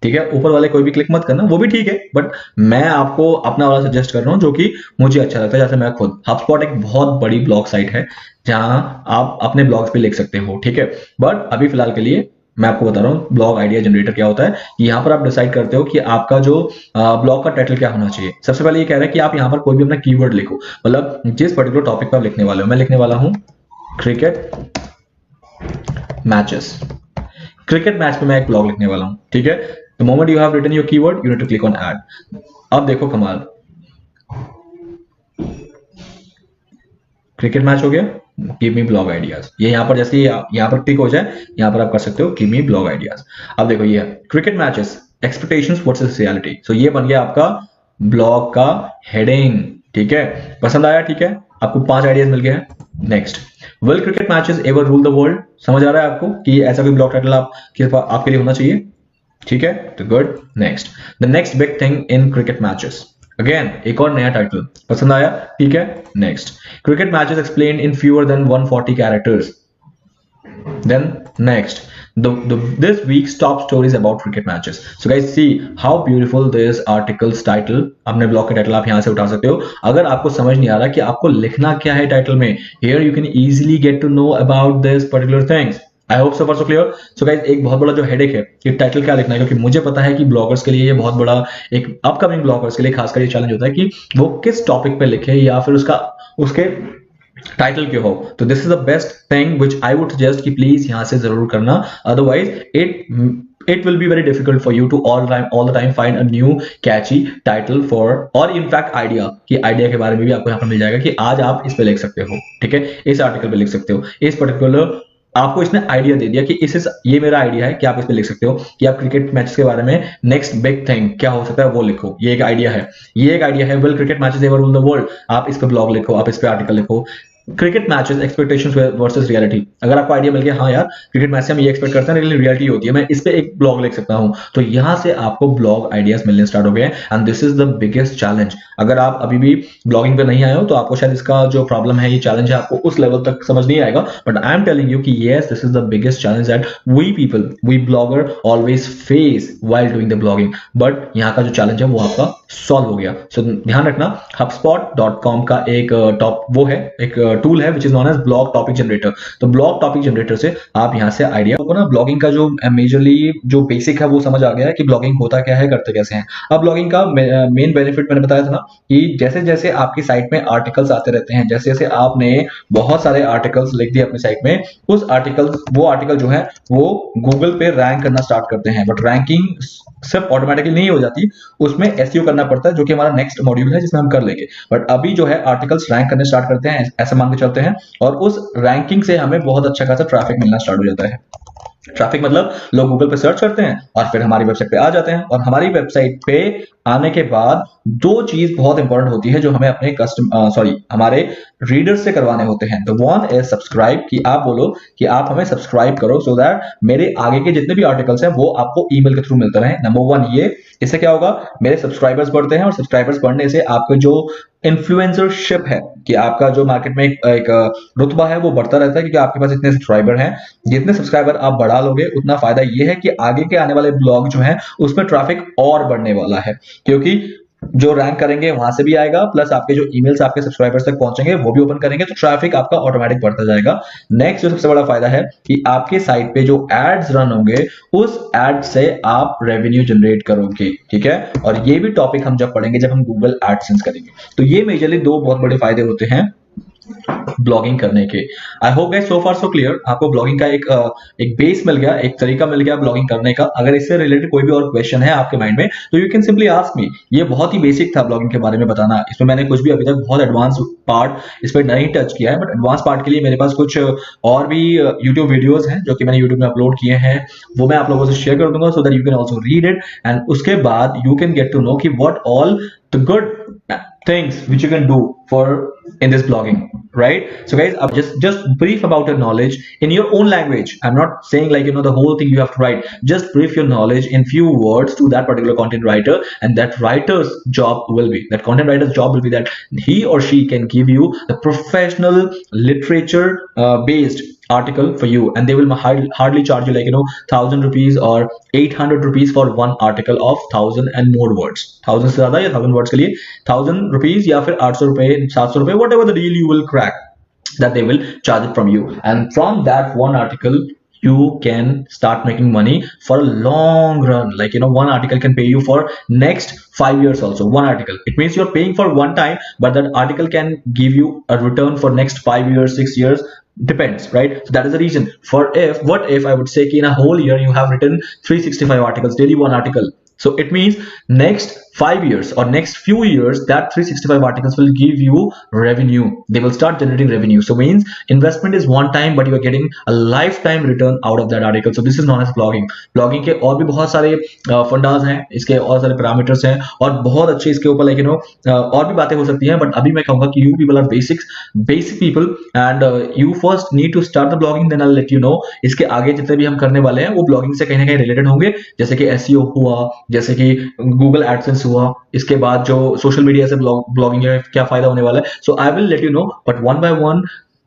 ठीक है, ऊपर वाले कोई भी क्लिक मत करना, वो भी ठीक है, बट मैं आपको अपना वाला सजेस्ट कर रहा हूं जो कि मुझे अच्छा लगता है। जैसे मैं खुद, हब स्पॉट एक बहुत बड़ी ब्लॉग साइट है जहां आप अपने ब्लॉग्स पे लिख सकते हो, ठीक है। बट अभी फिलहाल के लिए मैं आपको बता रहा हूँ ब्लॉग आइडिया जनरेटर क्या होता है। यहाँ पर आप डिसाइड करते हो कि आपका जो ब्लॉग का टाइटल क्या होना चाहिए। सबसे पहले ये कह रहा है कि आप यहाँ पर कोई भी अपना कीवर्ड लिखो, मतलब जिस पर्टिकुलर टॉपिक पर आप लिखने वाले हो। मैं लिखने वाला हूँ क्रिकेट मैचेस, क्रिकेट मैच पे मैं एक ब्लॉग लिखने वाला हूँ, ठीक है। The moment you have written your keyword you need to click on add. अब देखो कमाल, क्रिकेट मैच हो गया, गिव मी ब्लॉग आइडियाज। ये यहाँ पर जैसे यहाँ पर क्लिक हो जाए, यहाँ पर आप कर सकते हो गिव मी ब्लॉग आइडियाज। अब देखो ये cricket matches expectations versus reality. So ये बन गया आपका ब्लॉग का हेडिंग, ठीक है। पसंद आया? ठीक है, आपको 5 आइडियाज मिल गए हैं। Next, will cricket matches ever rule the world? समझ आ रहा है आपको कि ऐसा कोई ब्लॉग टाइटल आपके लिए होना चाहिए? ठीक है, तो good. Next, the next big thing in cricket matches. Again एक और नया टाइटल पसंद आया? ठीक है, next, cricket matches explain in fewer than 140 characters. Then next, this week's top stories about cricket matches. So guys, see how beautiful this article's title. अपने ब्लॉग का टाइटल आप यहाँ से उठा सकते हो। अगर आपको समझ नहीं आ रहा कि आपको लिखना क्या है टाइटल में, here you can easily get to know about this particular things. I hope so far so clear. So guys, एक बहुत बड़ा जो हेडेक है कि टाइटल क्या लिखना है, क्योंकि मुझे पता है कि ब्लॉगर्स के लिए ये बहुत बड़ा, एक अपकमिंग ब्लॉगर्स के लिए खासकर ये चैलेंज होता है कि वो किस टॉपिक पे लिखे या फिर उसके टाइटल क्यों हो। तो this is the best thing which I would suggest कि प्लीज यहां से जरूर करना, otherwise it will be very difficult for you to all the time find a new catchy title for, और in fact idea, कि idea के बारे में भी आपको यहाँ पर मिल जाएगा कि आज आप इस पे लिख सकते हो, ठीक है, इस आर्टिकल पे लिख सकते हो, इस पर्टिकुलर आपको इसने आइडिया दे दिया कि ये मेरा आइडिया है कि आप इस पे लिख सकते हो कि आप क्रिकेट मैचेस के बारे में नेक्स्ट बिग थिंग क्या हो सकता है वो लिखो। ये एक आइडिया है, ये एक आइडिया है। Well cricket matches ever rule the world, आप इस पे ब्लॉग लिखो, आप इस पे आर्टिकल लिखो। Cricket matches expectations versus reality, अगर आपको आइडिया मिल गया, हाँ यार क्रिकेट मैच से हम ये एक्सपेक्ट करते हैं लेकिन रियलिटी होती है, मैं इस पे एक ब्लॉग लिख सकता हूं, तो यहां से आपको ब्लॉग आइडियाज मिलने स्टार्ट हो गए। And this is the biggest challenge. अगर आप अभी भी ब्लॉगिंग पे नहीं आए हो तो आपको शायद इसका जो प्रॉब्लम है, ये चैलेंज है, आपको उस लेवल तक समझ नहीं आएगा, but I am telling you कि yes, this is the biggest challenge that we blogger always face while doing the blogging. But यहाँ का जो चैलेंज है वो आपका सॉल्व हो गया। सो ध्यान रखना, HubSpot.com का एक एक टूल है which is known as blog topic generator. तो ब्लॉग टॉपिक जनरेटर से आप यहाँ से आइडिया को ना, ब्लॉगिंग का जो मेजरली जो बेसिक है वो समझ आ गया है कि ब्लॉगिंग होता क्या है, करते कैसे हैं। अब ब्लॉगिंग का मेन बेनिफिट मैंने बताया था ना कि जैसे जैसे आपकी साइट में आर्टिकल्स आते रहते हैं, जैसे जैसे आपने बहुत सारे आर्टिकल्स लिख दिए अपनी साइट में, वो आर्टिकल जो है वो गूगल पे रैंक करना स्टार्ट करते हैं। बट रैंकिंग सिर्फ ऑटोमेटिकली नहीं हो जाती, उसमें एसईओ करना पड़ता है, जो कि हमारा नेक्स्ट मॉड्यूल है जिसमें हम कर लेंगे। बट अभी जो है आर्टिकल्स रैंक करने स्टार्ट करते हैं, ऐसे मान के चलते हैं, और उस रैंकिंग से हमें बहुत अच्छा खासा ट्रैफिक मिलना स्टार्ट हो जाता है। ट्रैफिक मतलब लोग गूगल पे सर्च करते हैं और फिर हमारी वेबसाइट पे आ जाते हैं, और हमारी वेबसाइट पे आने के बाद दो चीज बहुत इंपॉर्टेंट होती है जो हमें अपने हमारे रीडर्स से करवाने होते हैं। द वन इज सब्सक्राइब, कि आप बोलो कि आप हमें सब्सक्राइब करो सो दैट मेरे आगे के जितने भी आर्टिकल्स हैं वो आपको ईमेल के थ्रू मिलते रहे। नंबर वन ये, इससे क्या होगा, मेरे सब्सक्राइबर्स बढ़ते हैं, और सब्सक्राइबर्स बढ़ने से आपके जो इन्फ्लुएंसरशिप है, कि आपका जो मार्केट में एक रुतबा है वो बढ़ता रहता है, क्योंकि आपके पास इतने सब्सक्राइबर हैं। जितने सब्सक्राइबर आप बढ़ा लोगे उतना फायदा ये है कि आगे के आने वाले ब्लॉग जो है उसमें ट्रैफिक और बढ़ने वाला है, क्योंकि जो रैंक करेंगे वहां से भी आएगा, प्लस आपके जो ईमेल्स आपके सब्सक्राइबर्स तक पहुंचेंगे वो भी ओपन करेंगे, तो ट्रैफिक आपका ऑटोमेटिक बढ़ता जाएगा। नेक्स्ट जो सबसे बड़ा फायदा है कि आपके साइट पे जो एड्स रन होंगे उस एड से आप रेवेन्यू जनरेट करोगे, ठीक है। और ये भी टॉपिक हम जब पढ़ेंगे जब हम गूगल एडसेंस करेंगे। तो ये मेजरली दो बहुत बड़े फायदे होते हैं ब्लॉगिंग करने के। I hope guys so far so clear, आपको ब्लॉगिंग का एक बेस मिल गया, एक तरीका मिल गया ब्लॉगिंग करने का। अगर इससे रिलेटेड कोई भी और क्वेश्चन है आपके माइंड में तो you can simply ask me. ये बहुत ही बेसिक था ब्लॉगिंग के बारे में बताना, इसमें मैंने कुछ भी अभी तक बहुत एडवांस पार्ट इस पर नहीं टच किया है, बट एडवांस पार्ट के लिए मेरे पास कुछ और भी यूट्यूब वीडियोस हैं जो कि मैंने यूट्यूब में अपलोड किए हैं, वो मैं आप लोगों से शेयर कर दूंगा, so that you can also read it, and उसके बाद you can get to know कि what all the good things which you can do for in this blogging, right? So guys, just brief about your knowledge in your own language. I'm not saying like the whole thing you have to write. Just brief your knowledge in few words to that particular content writer, and that writer's job will be, that content writer's job will be that he or she can give you the professional literature based article for you, and they will hardly charge you like 1,000 rupees or 800 rupees for one article of 1,000 and more words, 1,000 से ज्यादा या 1,000 words के लिए 1,000 rupees या फिर 800 रुपए 700 रुपए, whatever the deal you will crack, that they will charge it from you, and from that one article you can start making money for a long run. Like one article can pay you for next 5 years also. One article, it means you're paying for one time, but that article can give you a return for next 5 years 6 years, depends, right? So that is the reason. What if I would say in a whole year you have written 365 articles daily, one article, so it means next 5 years or next few years, that 365 articles will give you revenue. They will start generating revenue. So means investment is one time, but you are getting a lifetime return out of that article. So this is known as blogging. Blogging के और भी बहुत सारे फंडास हैं, इसके और सारे पैरामीटर्स हैं, और बहुत अच्छे इसके ऊपर लाइक और भी बातें हो सकती हैं, बट अभी मैं कहूंगा कि you people are basic people and you first need to start the blogging, then I let you know इसके आगे जितने भी हम करने वाले हैं वो ब्लॉगिंग से कहीं ना कहीं रिलेटेड होंगे, जैसे कि एसईओ हुआ, जैसे कि गूगल एडसेंस हुआ, इसके बाद जो सोशल मीडिया से ब्लॉगिंग है क्या फायदा होने वाला है. So I will let you know, but one by one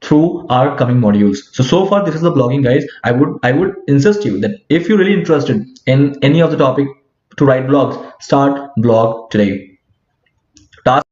through our coming modules. So far this is the blogging, guys. I would insist you that if you're really interested in any of the topic to write blogs, start blog today.